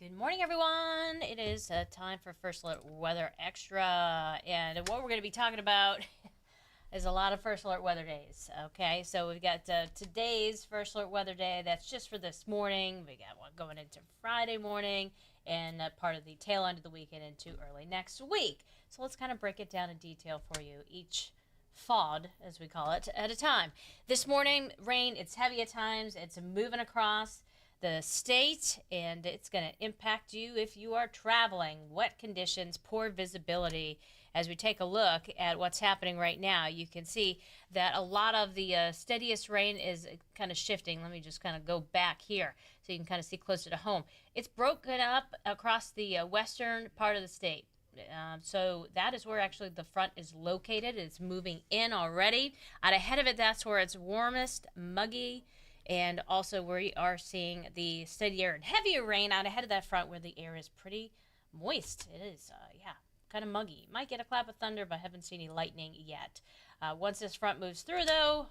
Good morning, everyone. It is time for First Alert Weather Extra. And what we're going to be talking about is a lot of First Alert Weather Days. Okay, so we've got today's First Alert Weather Day. That's just for this morning. We got one going into Friday morning and part of the tail end of the weekend into early next week. So let's kind of break it down in detail for you, each FOD, as we call it, at a time. This morning, rain, it's heavy at times. It's moving across the state, and it's going to impact you if you are traveling. Wet conditions, poor visibility. As we take a look at what's happening right now, you can see that a lot of the steadiest rain is kind of shifting. Let me just kind of go back here so you can kind of see closer to home. It's broken up across the western part of the state. So that is where actually the front is located. It's moving in already. Out ahead of it, that's where it's warmest, muggy, and also we are seeing the steadier and heavier rain out ahead of that front where the air is pretty moist. It is, kind of muggy. You might get a clap of thunder, but I haven't seen any lightning yet. Once this front moves through, though,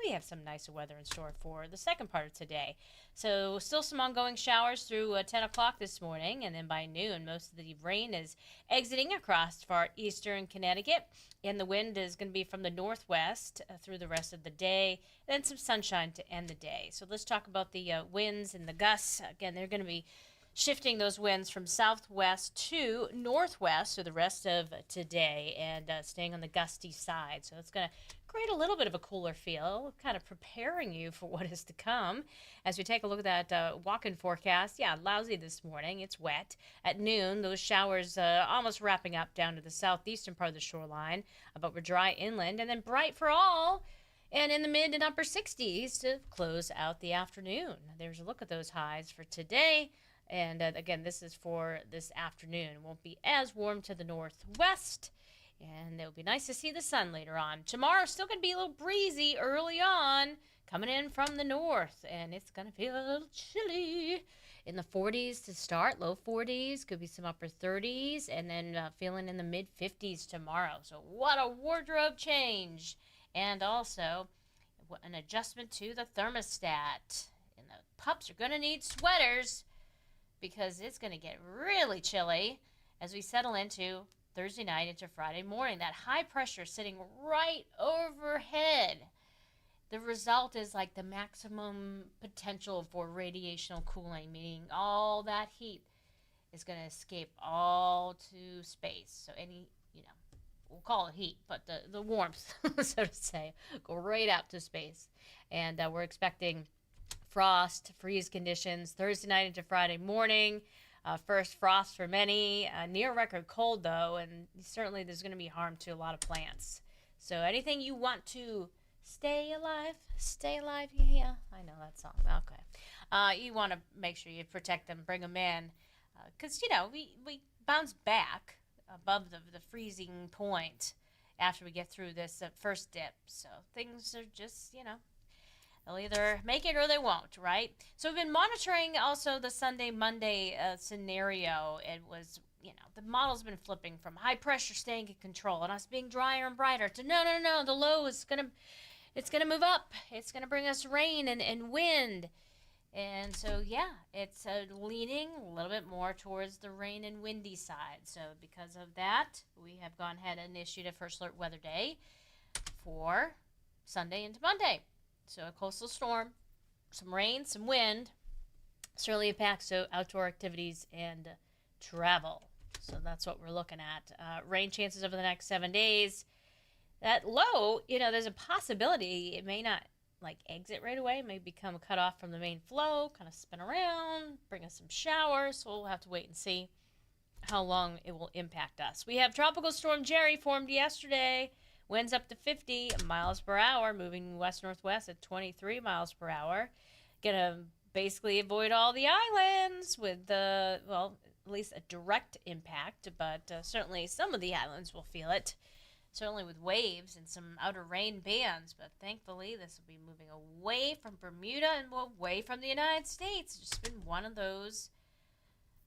we have some nicer weather in store for the second part of today. So still some ongoing showers through 10 o'clock this morning, and then by noon, most of the rain is exiting across far eastern Connecticut, and the wind is going to be from the northwest through the rest of the day, and then some sunshine to end the day. So let's talk about the winds and the gusts. Again, they're going to be shifting those winds from southwest to northwest for the rest of today and staying on the gusty side. So it's going to create a little bit of a cooler feel, kind of preparing you for what is to come. As we take a look at that walk-in forecast, lousy this morning. It's wet. At noon, those showers almost wrapping up down to the southeastern part of the shoreline, but we're dry inland, and then bright for all, and in the mid and upper 60s to close out the afternoon. There's a look at those highs for today. And again, this is for this afternoon. It won't be as warm to the northwest, and it'll be nice to see the sun later on. Tomorrow, still going to be a little breezy early on, coming in from the north, and it's going to feel a little chilly. In the 40s to start, low 40s, could be some upper 30s, and then feeling in the mid 50s tomorrow. So what a wardrobe change. And also an adjustment to the thermostat. And the pups are going to need sweaters, because it's going to get really chilly as we settle into Thursday night into Friday morning. That high pressure sitting right overhead. The result is like the maximum potential for radiational cooling, meaning all that heat is going to escape all to space. So we'll call it heat, but the warmth, so to say, go right out to space. And we're expecting frost, freeze conditions Thursday night into Friday morning. First frost for many. Near record cold, though, and certainly there's going to be harm to a lot of plants. So anything you want to stay alive. Yeah, I know that song. Okay. You want to make sure you protect them, bring them in, because, we bounce back above the freezing point after we get through this first dip. So things are just, they'll either make it or they won't, right? So we've been monitoring also the Sunday, Monday scenario. It was, the model's been flipping from high pressure staying in control and us being drier and brighter to no, the low is it's gonna move up. It's gonna bring us rain and wind. And so, it's leaning a little bit more towards the rain and windy side. So because of that, we have gone ahead and issued a First Alert Weather Day for Sunday into Monday. So a coastal storm, some rain, some wind, certainly impacts outdoor activities and travel. So that's what we're looking at. Rain chances over the next 7 days. That low, there's a possibility it may not exit right away. It may become cut off from the main flow, kind of spin around, bring us some showers. So we'll have to wait and see how long it will impact us. We have Tropical Storm Jerry formed yesterday. Winds up to 50 miles per hour, moving west-northwest at 23 miles per hour. Gonna basically avoid all the islands with at least a direct impact, but certainly some of the islands will feel it. Certainly with waves and some outer rain bands, but thankfully this will be moving away from Bermuda and away from the United States. It's just been one of those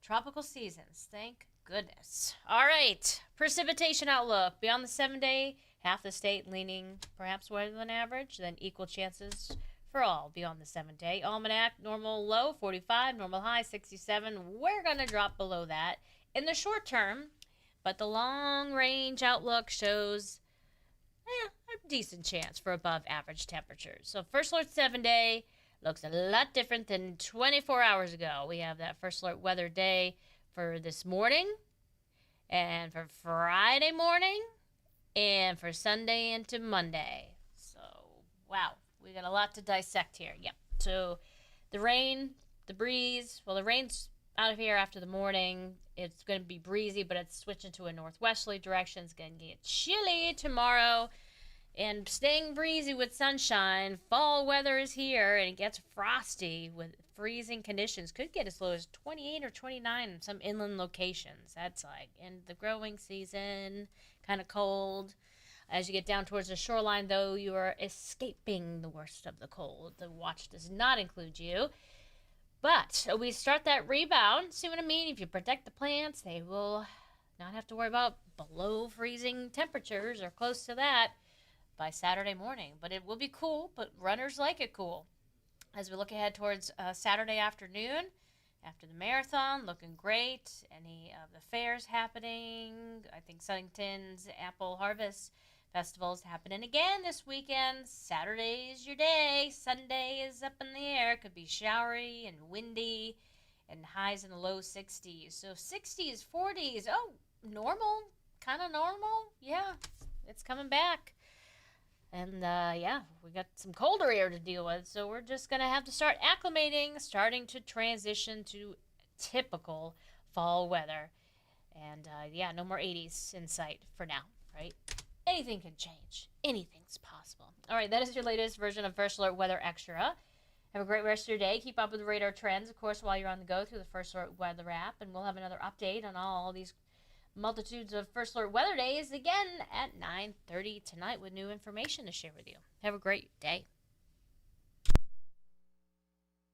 tropical seasons. Thank goodness. All right, precipitation outlook. Beyond the 7-day, half the state leaning perhaps wetter than average, then equal chances for all beyond the 7-day almanac. Normal low 45, normal high 67. We're going to drop below that in the short term, but the long range outlook shows a decent chance for above average temperatures. So first alert 7-day looks a lot different than 24 hours ago. We have that first alert weather day for this morning, and for Friday morning, and for Sunday into Monday. So, wow, we got a lot to dissect here. Yep. So, the rain, the breeze, well, the rain's out of here after the morning. It's going to be breezy, but it's switching to a northwesterly direction. It's going to get chilly tomorrow. And staying breezy with sunshine, fall weather is here, and it gets frosty with freezing conditions. Could get as low as 28 or 29 in some inland locations. That's like in the growing season, kind of cold. As you get down towards the shoreline, though, you are escaping the worst of the cold. The watch does not include you. But we start that rebound. See what I mean? If you protect the plants, they will not have to worry about below freezing temperatures or close to that by Saturday morning. But it will be cool, but runners like it cool. As we look ahead towards Saturday afternoon, after the marathon, looking great. Any of the fairs happening. I think Sunnyton's Apple Harvest Festival is happening again this weekend. Saturday is your day. Sunday is up in the air. Could be showery and windy and highs in the low 60s. So 60s, 40s. Oh, normal. Kind of normal. Yeah, it's coming back. And, we got some colder air to deal with, so we're just going to have to start acclimating, starting to transition to typical fall weather. And, no more 80s in sight for now, right? Anything can change. Anything's possible. All right, that is your latest version of First Alert Weather Extra. Have a great rest of your day. Keep up with the radar trends, of course, while you're on the go through the First Alert Weather app, and we'll have another update on all these multitudes of First Alert weather days again at 9:30 tonight with new information to share with you. Have a great day.